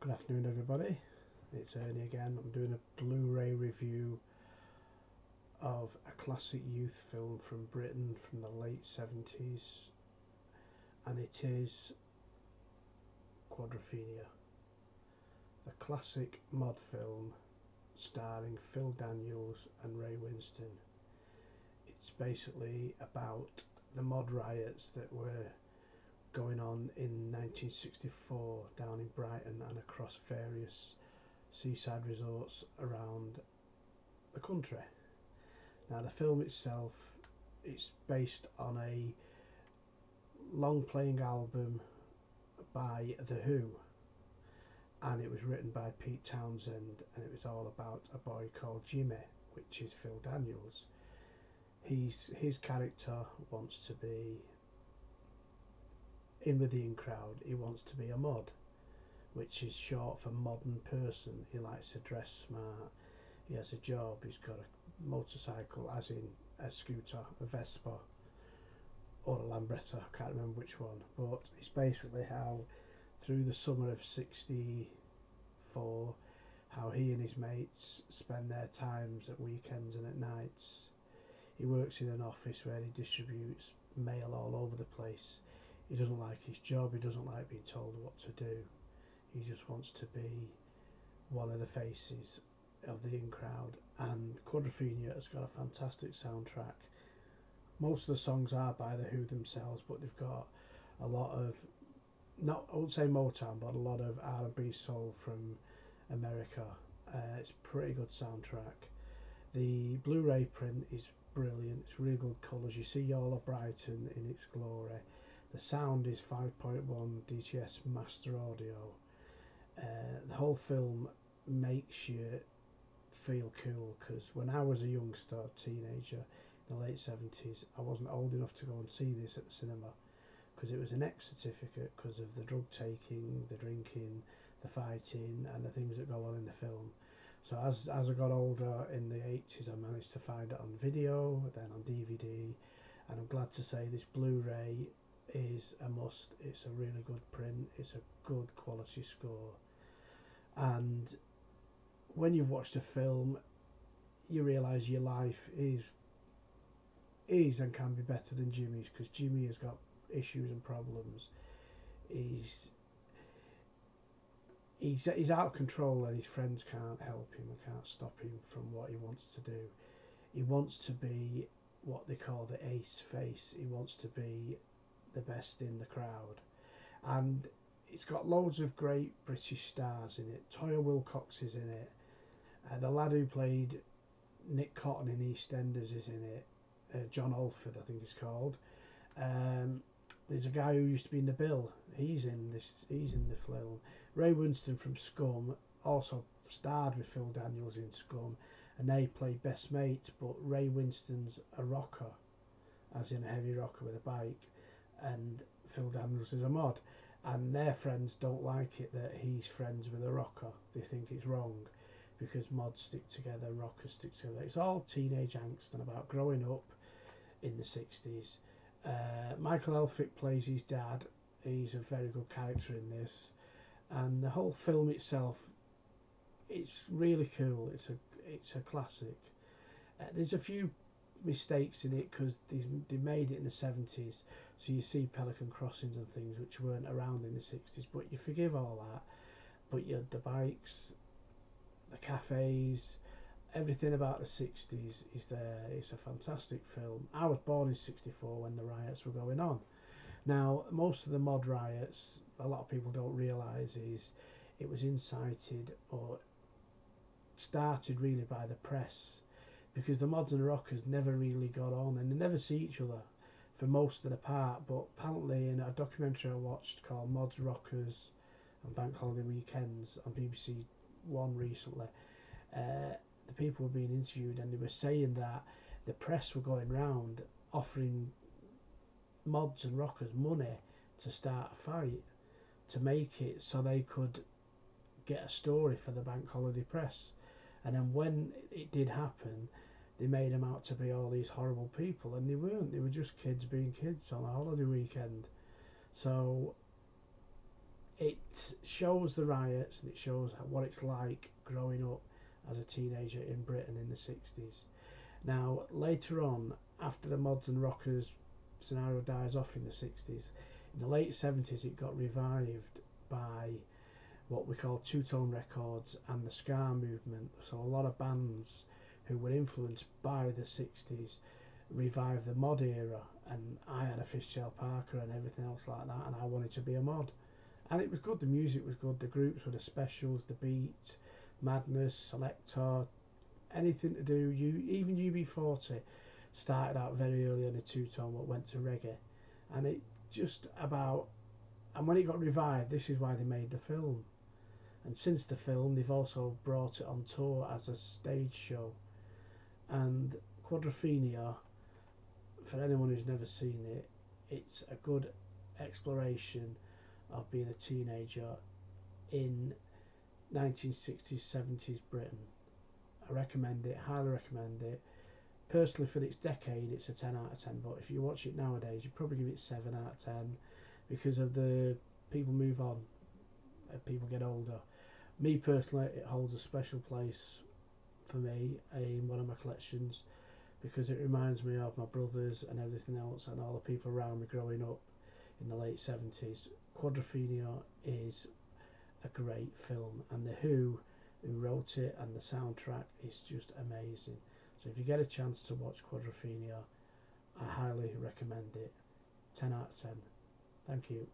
Good afternoon, everybody. It's Ernie again. I'm doing a Blu-ray review of a classic youth film from Britain from the late 70s, and it is Quadrophenia, the classic mod film starring Phil Daniels and Ray Winstone. It's basically about the mod riots that were going on in 1964 down in Brighton and across various seaside resorts around the country. Now, the film itself, it's based on a long playing album by The Who, and it was written by Pete Townsend, and it was all about a boy called Jimmy, which is Phil Daniels. His character wants to be in with the in crowd. He wants to be a mod, which is short for modern person. He likes to dress smart. He has a job. He's got a motorcycle, as in a scooter, a Vespa, or a Lambretta. I can't remember which one. But it's basically how, through the summer of '64, how he and his mates spend their times at weekends and at nights. He works in an office where he distributes mail all over the place. He doesn't like his job. He doesn't like being told what to do. He just wants to be one of the faces of the in crowd. And Quadrophenia has got a fantastic soundtrack. Most of the songs are by The Who themselves, but they've got a lot of, not I wouldn't say Motown, but a lot of R&B soul from America. It's a pretty good soundtrack. The Blu-ray print is brilliant. It's really good colours. You see all of Brighton in its glory. The sound is 5.1 DTS master audio. The whole film makes you feel cool, because when I was a youngster, teenager, in the late 70s, I wasn't old enough to go and see this at the cinema, because it was an X certificate because of the drug taking, the drinking, the fighting, and the things that go on in the film. So as I got older in the 80s, I managed to find it on video, then on DVD, and I'm glad to say this Blu-ray is a must. It's a really good print. It's a good quality score, and when you've watched a film, you realise your life is and can be better than Jimmy's, because Jimmy has got issues and problems. He's out of control, and his friends can't help him and can't stop him from what he wants to do. He wants to be what they call the ace face. He wants to be the best in the crowd, and it's got loads of great British stars in it. Toya Wilcox is in it. The lad who played Nick Cotton in EastEnders is in it. John Alford, I think he's called. There's a guy who used to be in The Bill. He's in this. He's in the film. Ray Winstone from Scum also starred with Phil Daniels in Scum, and they play best mates. But Ray Winstone's a rocker, as in a heavy rocker with a bike, and Phil Daniels is a mod, and their friends don't like it that he's friends with a rocker. They think it's wrong, because mods stick together, rockers stick together. It's all teenage angst and about growing up in the 60s. Michael Elphick plays his dad. He's a very good character in this, and the whole film itself, it's really cool. It's a classic. There's a few mistakes in it because they made it in the 70s, so you see Pelican crossings and things which weren't around in the 60s, but you forgive all that. But the bikes, the cafes, everything about the 60s is there. It's a fantastic film. I was born in '64 when the riots were going on. Now, most of the mod riots, a lot of people don't realise, is it was incited or started really by the press, because the mods and rockers never really got on, and they never see each other for most of the part. But apparently in a documentary I watched called Mods, Rockers and Bank Holiday Weekends on BBC One recently, the people were being interviewed, and they were saying that the press were going round offering mods and rockers money to start a fight, to make it so they could get a story for the Bank Holiday Press. And then when it did happen, they made them out to be all these horrible people, and they weren't. They were just kids being kids on a holiday weekend. So it shows the riots and it shows what it's like growing up as a teenager in Britain in the 60s. Now, later on, after the mods and rockers scenario dies off in the 60s, in the late 70s it got revived by what we call two-tone records and the ska movement. So a lot of bands who were influenced by the 60s revived the mod era, and I had a Fitzgerald Parker and everything else like that, and I wanted to be a mod. And it was good, the music was good, the groups were the Specials, the Beat, Madness, Selector, anything to do, even UB40 started out very early on a two-tone but went to reggae, and it just about, and when it got revived, this is why they made the film. And since the film they've also brought it on tour as a stage show. And Quadrophenia, for anyone who's never seen it, it's a good exploration of being a teenager in 1960s, 70s Britain. I recommend it, highly recommend it. Personally, for its decade, it's a 10 out of 10, but if you watch it nowadays, you'd probably give it 7 out of 10 because of the people move on, people get older. Me personally, it holds a special place for me in one of my collections because it reminds me of my brothers and everything else and all the people around me growing up in the late 70s. Quadrophenia is a great film, and the who wrote it and the soundtrack is just amazing. So if you get a chance to watch Quadrophenia, I highly recommend it. 10 out of 10. Thank you.